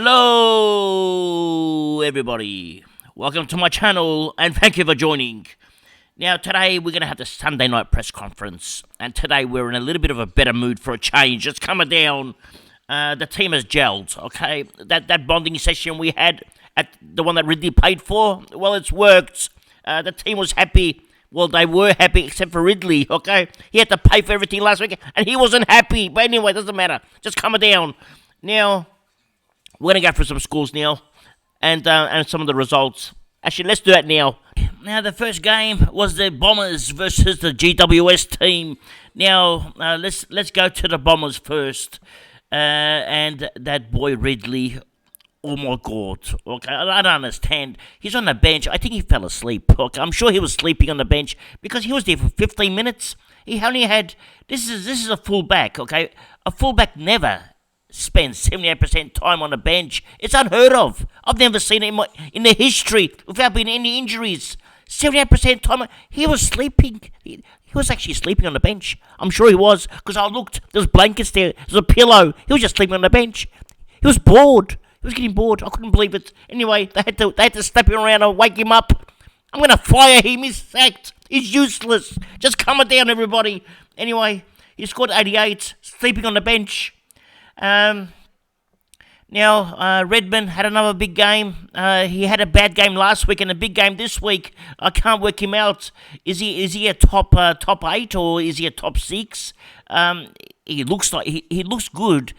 Hello, everybody. Welcome to my channel, and thank you for joining. Now, today we're going to have the Sunday night press conference, and today we're in a little bit of a better mood for a change. It's coming down. The team has gelled, okay? That bonding session we had at the one that Ridley paid for, well, it's worked. The team was happy. Well, they were happy except for Ridley, okay? He had to pay for everything last week, and he wasn't happy. But anyway, it doesn't matter. Just coming down. Now, we're going to go through some scores now and some of the results. Actually, let's do that now. Now, the first game was the Bombers versus the GWS team. Now, let's go to the Bombers first. And that boy Ridley, oh my God. Okay, I don't understand. He's on the bench. I think he fell asleep. Okay, I'm sure he was sleeping on the bench because he was there for 15 minutes. He only had... This is a fullback, okay? A fullback never spends 78% time on the bench. It's unheard of. I've never seen it in the history without being any injuries. 78% time. He was sleeping. He was actually sleeping on the bench. I'm sure he was, because I looked. There was blankets there. There was a pillow. He was just sleeping on the bench. He was bored. He was getting bored. I couldn't believe it. Anyway, they had to slap him around and wake him up. I'm going to fire him. He's sacked. He's useless. Just calm it down, everybody. Anyway, he scored 88, sleeping on the bench. Now, Redmond had another big game. He had a bad game last week and a big game this week. I can't work him out. Is he a top 8 or is he a top 6? He looks like he looks good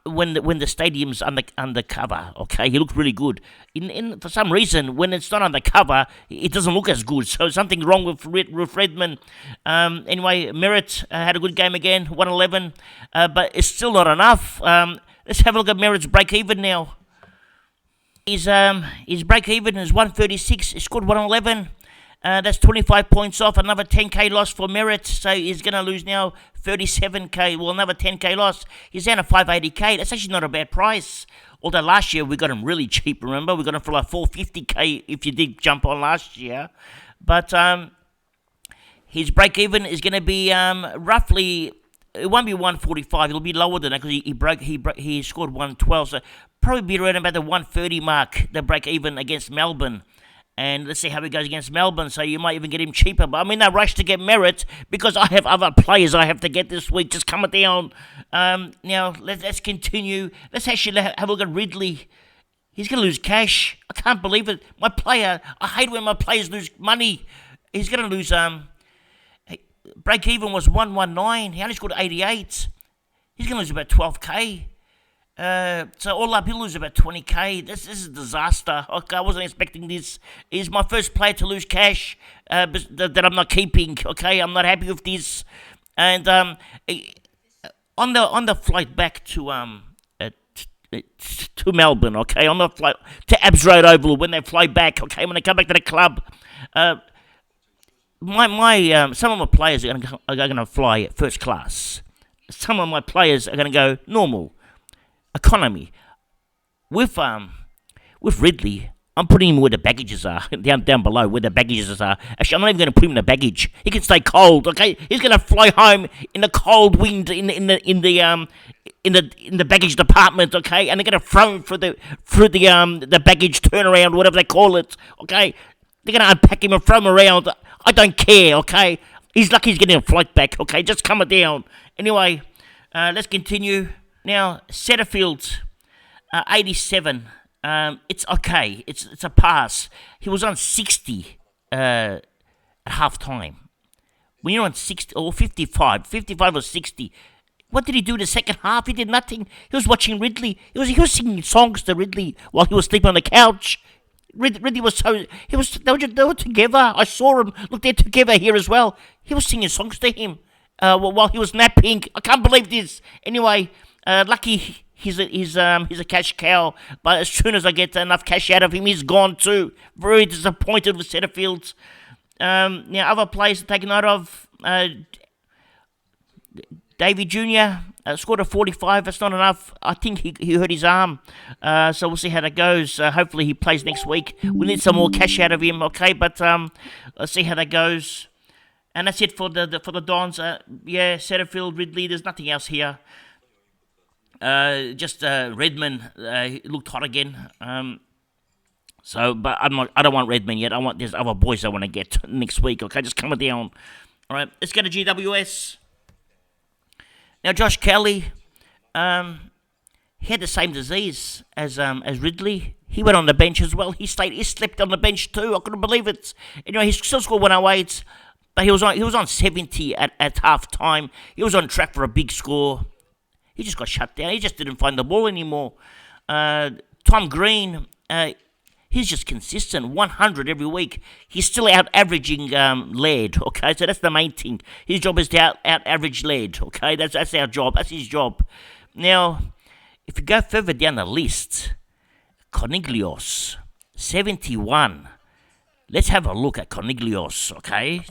when the stadium's undercover. Okay, he looks really good. For some reason, when it's not undercover, it doesn't look as good. So something's wrong with Redmond. Anyway, Merritt had a good game again, 111, but it's still not enough. Let's have a look at Merritt's break-even now. His break-even is 136. He scored 111. That's 25 points off. Another 10k loss for Merritt. So he's going to lose now 37k. Well, another 10k loss. He's down to 580k. That's actually not a bad price. Although last year we got him really cheap, remember? We got him for like 450k if you did jump on last year. But his break-even is going to be roughly... It won't be 145. It'll be lower than that because he scored 112. So probably be around about the 130 mark, the break even against Melbourne. And let's see how he goes against Melbourne. So you might even get him cheaper. But I'm in no rush to get Merritt because I have other players I have to get this week. Just coming down. Now let's continue. Let's actually have a look at Ridley. He's going to lose cash. I can't believe it. I hate when my players lose money. He's going to lose break-even was 119. He only scored 88. He's going to lose about 12k. So all up, he'll lose about 20k. This is a disaster. Okay, I wasn't expecting this. He's my first player to lose cash that I'm not keeping. Okay, I'm not happy with this. And on the flight back to Melbourne, okay, on the flight to Abs Road Oval when they fly back, okay, when they come back to the club, some of my players are going to fly first class. Some of my players are going to go normal, economy. With Ridley, I'm putting him where the baggages are, down below where the baggages are. Actually, I'm not even going to put him in the baggage. He can stay cold. Okay, he's going to fly home in the cold wind in the baggage department. Okay, and they're going to throw him through the baggage turnaround, whatever they call it. Okay, they're going to unpack him and throw him around. I don't care, okay? He's lucky he's getting a flight back, okay? Just calm it down. Anyway, let's continue. Now, Setterfield, 87. It's okay. It's a pass. He was on 60 at half-time. When you're on 60, or 55 or 60, what did he do in the second half? He did nothing. He was watching Ridley. He was singing songs to Ridley while he was sleeping on the couch. Ridley was they were together. I saw him. Look, they're together here as well. He was singing songs to him while he was napping. I can't believe this. Anyway, lucky he's a cash cow. But as soon as I get enough cash out of him, he's gone too. Very disappointed with Setterfield. Now, other players to take note of. Davey Jr. Scored a 45. That's not enough. I think he hurt his arm. So we'll see how that goes. Hopefully he plays next week. We need some more cash out of him, okay? But let's see how that goes. And that's it for the Dons. Setterfield, Ridley. There's nothing else here. Just Redmond looked hot again. But I don't want Redmond yet. There's other boys I want to get next week. Okay, just coming down. All right, let's go to GWS. Now, Josh Kelly, he had the same disease as Ridley. He went on the bench as well. He slept on the bench too. I couldn't believe it. Anyway, he still scored 108, but he was on 70 at half time. He was on track for a big score. He just got shut down. He just didn't find the ball anymore. Tom Green, he's just consistent, 100 every week. He's still out-averaging Laird, okay? So that's the main thing. His job is to out-average Laird, okay? That's our job. That's his job. Now, if you go further down the list, Cornelius, 71. Let's have a look at Cornelius, okay?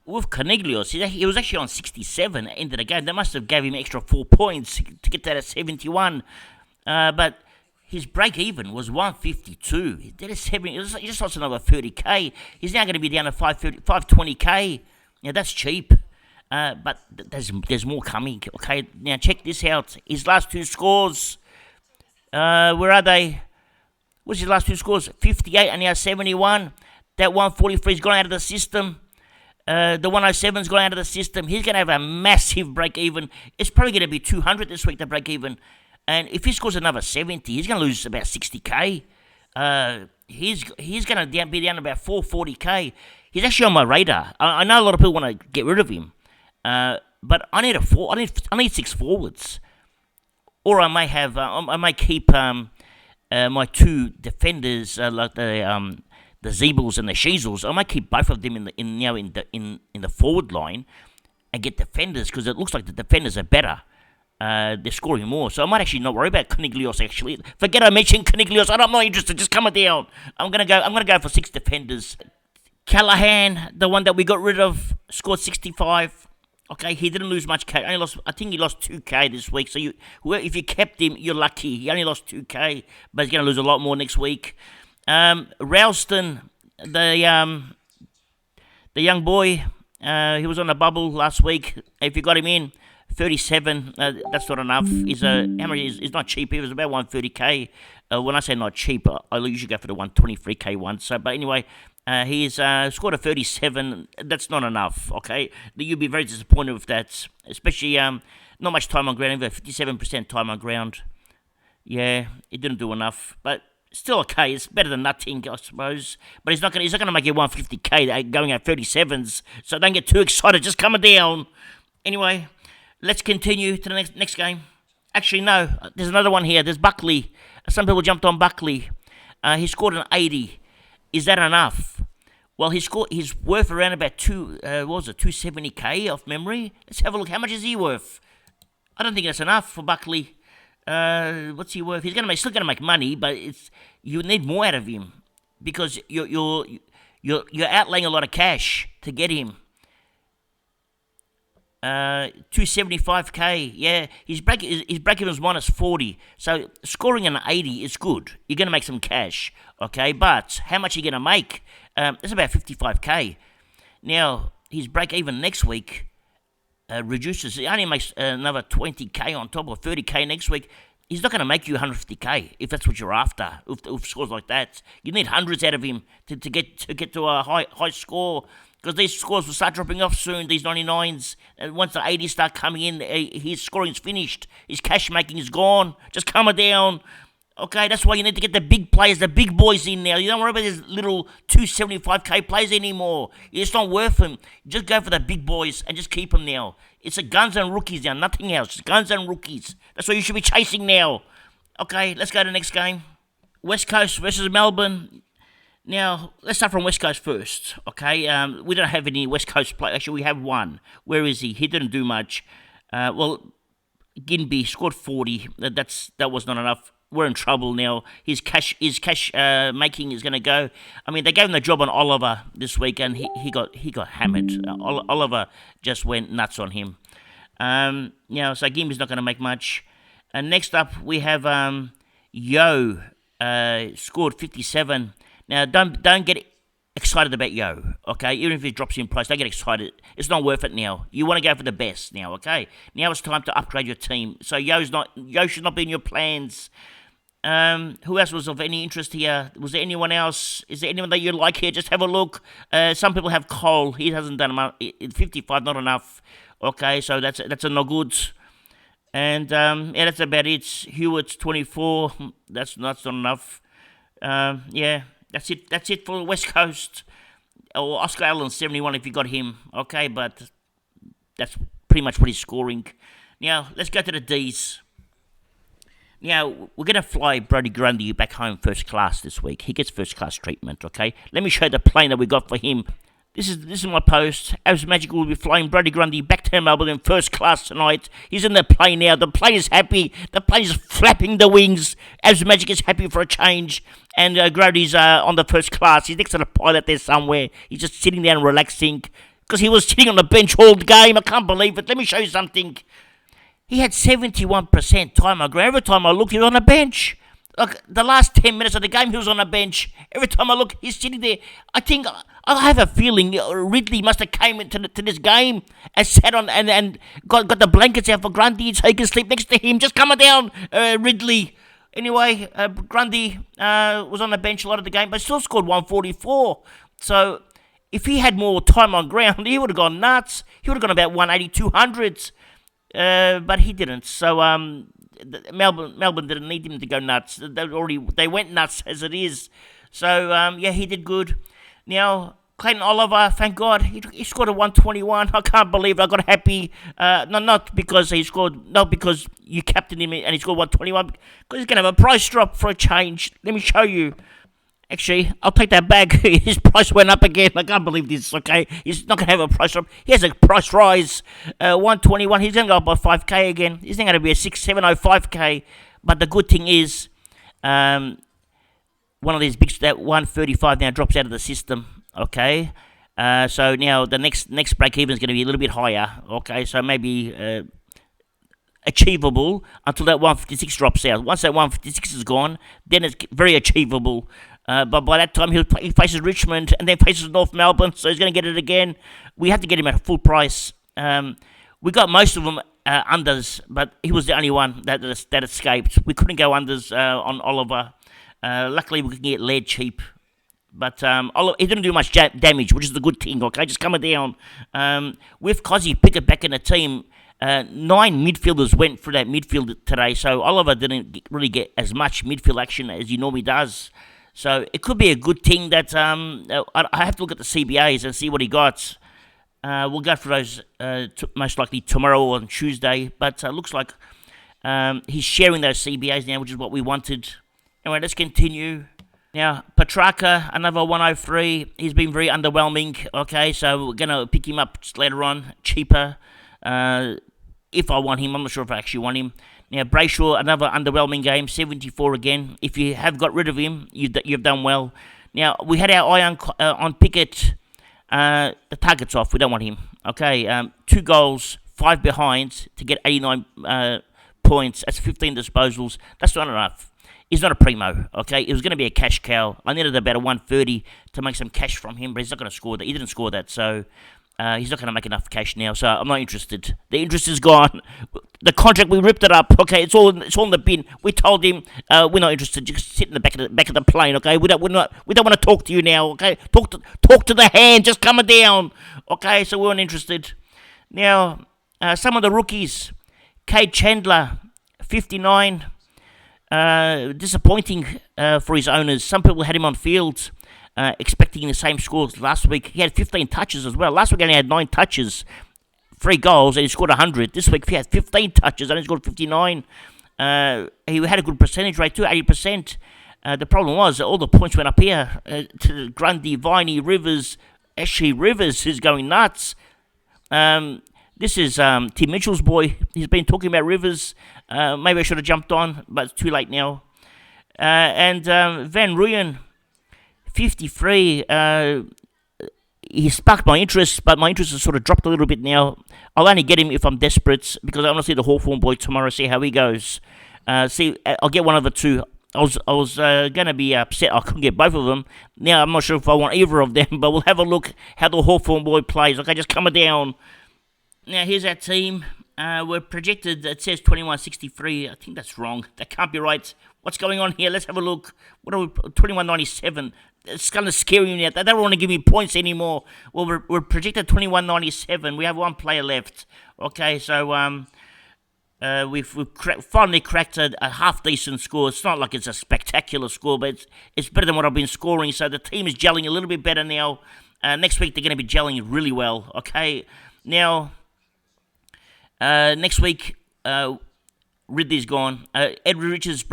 With Cornelius, he was actually on 67 at the end of the game. They must have gave him extra 4 points to get that at 71. But his break-even was 152. That is he just lost another 30k. He's now going to be down to 520k. Now, that's cheap. But there's more coming. Okay, now check this out. His last 2 scores, where are they? What's his last 2 scores? 58 and now 71. That 143's gone out of the system. The 107's gone out of the system. He's going to have a massive break-even. It's probably going to be 200 this week, the break-even. And if he scores another 70, he's going to lose about 60k. He's going to be down about 440k. He's actually on my radar. I know a lot of people want to get rid of him. But I need 6 forwards. Or I may keep my 2 defenders, like the Zeebles and the Sheezels. I might keep both of them in the forward line and get defenders, because it looks like the defenders are better. They're scoring more, so I might actually not worry about Cornelius. Actually, forget I mentioned Cornelius. I'm not interested. Just coming down. I'm gonna go for 6 defenders. Callahan, the one that we got rid of, scored 65. Okay, he didn't lose much K. I think he lost 2k this week. So if you kept him, you're lucky. He only lost 2k, but he's gonna lose a lot more next week. Ralston, the young boy, he was on the bubble last week. If you got him in, 37, that's not enough. He's not cheap. He was about 130k. When I say not cheap, I usually go for the 123k one. So, but anyway, he's scored a 37. That's not enough. Okay, you'll be very disappointed with that, especially not much time on ground. 57% time on ground. Yeah, he didn't do enough, but still okay. It's better than nothing, I suppose. But he's not gonna make it 150k going at 37s. So don't get too excited. Just coming down. Anyway, let's continue to the next game. Actually, no. There's another one here. There's Buckley. Some people jumped on Buckley. He scored an 80. Is that enough? Well, he's worth around about 270k off memory. Let's have a look. How much is he worth? I don't think that's enough for Buckley. What's he worth? He's still gonna make money, but you need more out of him, because you're outlaying a lot of cash to get him. 275k. Yeah, his break-even was minus 40. So scoring an 80 is good. You're gonna make some cash, okay? But how much are you gonna make? It's about 55k. Now his break-even next week reduces. He only makes another 20k on top, or 30k next week. He's not going to make you 150k if that's what you're after. With scores like that, you need hundreds out of him to get to a high score, because these scores will start dropping off soon. These 99s, and once the 80s start coming in, his scoring's finished. His cash making is gone. Just coming down. Okay, that's why you need to get the big players, the big boys in now. You don't worry about these little 275k players anymore. It's not worth them. Just go for the big boys and just keep them now. It's a guns and rookies now, nothing else. Guns and rookies. That's what you should be chasing now. Okay, let's go to the next game. West Coast versus Melbourne. Now, let's start from West Coast first. Okay, we don't have any West Coast players. Actually, we have one. Where is he? He didn't do much. Ginby scored 40. That was not enough. We're in trouble now. His cash making is going to go. I mean, they gave him the job on Oliver this week, and he got hammered. Oliver just went nuts on him. So Gimby's not going to make much. And next up we have Yo, scored 57. Now don't get excited about Yo, okay? Even if he drops in price, don't get excited. It's not worth it now. You want to go for the best now, okay? Now it's time to upgrade your team. So Yo should not be in your plans. Who else was of any interest here? Was there anyone else? Is there anyone that you like here? Just have a look. Some people have Cole. He hasn't done enough. 55, not enough. Okay, so that's a no good. And yeah, that's about it. Hewitt's 24. That's not enough. Yeah, that's it. That's it for West Coast. Or Oscar Allen 71 if you got him. Okay, but that's pretty much what he's scoring. Now let's go to the D's. Now, we're going to fly Brodie Grundy back home first class this week. He gets first class treatment, okay? Let me show you the plane that we got for him. This is my post. As Magic will be flying Brodie Grundy back to Melbourne in first class tonight. He's in the plane now. The plane is happy. The plane is flapping the wings. As Magic is happy for a change. And Grundy's on the first class. He's next to the pilot there somewhere. He's just sitting there and relaxing. Because he was sitting on the bench all game. I can't believe it. Let me show you something. He had 71% time on ground. Every time I looked, he was on the bench. Like the last 10 minutes of the game, he was on the bench. Every time I look, he's sitting there. I have a feeling Ridley must have came into this game and sat on and got the blankets out for Grundy so he can sleep next to him. Just coming down, Ridley. Anyway, Grundy was on the bench a lot of the game, but still scored 144. So if he had more time on ground, he would have gone nuts. He would have gone about 180, 200s. But he didn't. So Melbourne didn't need him to go nuts. They went nuts as it is. So yeah, he did good. Now Clayton Oliver, thank God, he scored a 121. I can't believe I got happy. Not because he scored, not because you captained him and he scored 121. Because he's gonna have a price drop for a change. Let me show you. Actually, I'll take that back. His price went up again. I can't believe this, okay? He's not going to have a price drop. He has a price rise. 121. He's going to go up by 5K again. He's not going to be a 6705K. But the good thing is, one of these big, that 135 now drops out of the system, okay? So now the next break even is going to be a little bit higher, okay? So maybe achievable until that 156 drops out. Once that 156 is gone, then it's very achievable. But by that time, he faces Richmond and then faces North Melbourne, so he's going to get it again. We have to get him at full price. We got most of them unders, but he was the only one that escaped. We couldn't go unders on Oliver. Luckily, we could get lead cheap. But he didn't do much damage, which is the good thing, okay? Just coming down. With Cozzy Pickett back in the team, 9 midfielders went for that midfield today, so Oliver didn't really get as much midfield action as he normally does. So it could be a good thing that I have to look at the CBAs and see what he got. We'll go for those most likely tomorrow or on Tuesday, but looks like he's sharing those CBAs now, which is what we wanted. Anyway, let's continue. Now, Petrarca, another 103. He's been very underwhelming. Okay, so we're going to pick him up later on, cheaper. If I want him, I'm not sure if I actually want him. Now, Brayshaw, another underwhelming game, 74 again. If you have got rid of him, you've done well. Now, we had our eye on Pickett. The target's off. We don't want him. Okay, 2 goals, 5 behinds to get 89 points. That's 15 disposals. That's not enough. He's not a primo, okay? It was going to be a cash cow. I needed about a 130 to make some cash from him, but he's not going to score that. He didn't score that, so he's not going to make enough cash now, so I'm not interested. The interest is gone. The contract, we ripped it up, okay? It's all in the bin. We told him we're not interested. Just sit in the back of the plane, okay? We don't want to talk to you now, okay? Talk to the hand, just coming down, okay? So we weren't interested. Now, some of the rookies, Cade Chandler, 59. Disappointing for his owners. Some people had him on field expecting the same scores last week. He had 15 touches as well. Last week he only had 9 touches, 3 goals, and he scored 100. This week he had 15 touches and he scored 59. He had a good percentage rate too, 80%. The problem was that all the points went up here to Grundy, Viney, Rivers. Actually, Rivers is going nuts. This is Tim Mitchell's boy. He's been talking about Rivers. Maybe I should have jumped on, but it's too late now. And Van Rooyen, 53. He sparked my interest, but my interest has sort of dropped a little bit now. I'll only get him if I'm desperate, because I want to see the Hawthorn boy tomorrow, see how he goes. I'll get one of the two. I was going to be upset I couldn't get both of them. Now I'm not sure if I want either of them, but we'll have a look how the Hawthorn boy plays. Okay, just coming down. Now here's our team. We're projected, it says 2163. I think that's wrong. That can't be right. What's going on here? Let's have a look. What are we? 2197. It's kind of scary now. They don't want to give me points anymore. Well, we're projected 2197. We have one player left. Okay, so we've finally cracked a half decent score. It's not like it's a spectacular score, but it's better than what I've been scoring. So the team is gelling a little bit better now. Next week they're going to be gelling really well. Okay, now next week Ridley's gone. Edward Richards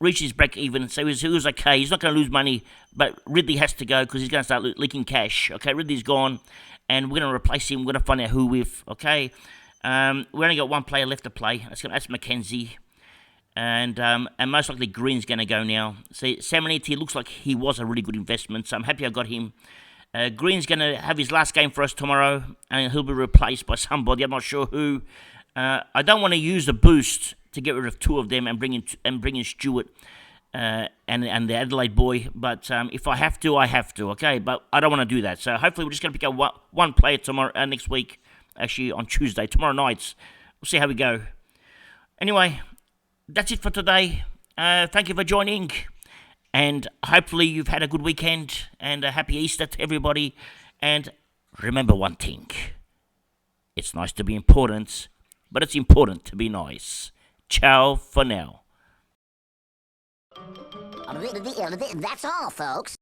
reached his break even, so he was okay. He's not going to lose money, but Ridley has to go because he's going to start leaking cash. Okay, Ridley's gone, and we're going to replace him. We're going to find out who with. Okay, we only got one player left to play. That's Mackenzie, and most likely Green's going to go now. See, Samaniti looks like he was a really good investment, so I'm happy I got him. Green's going to have his last game for us tomorrow, and he'll be replaced by somebody. I'm not sure who. I don't want to use the boost to get rid of two of them and bring in Stewart and the Adelaide boy. But if I have to, I have to. Okay, but I don't want to do that. So hopefully we're just going to pick up one player tomorrow, next week. Actually, on Tuesday, tomorrow night. We'll see how we go. Anyway, that's it for today. Thank you for joining, and hopefully you've had a good weekend and a happy Easter to everybody. And remember one thing: it's nice to be important, but it's important to be nice. Ciao for now. That's all, folks.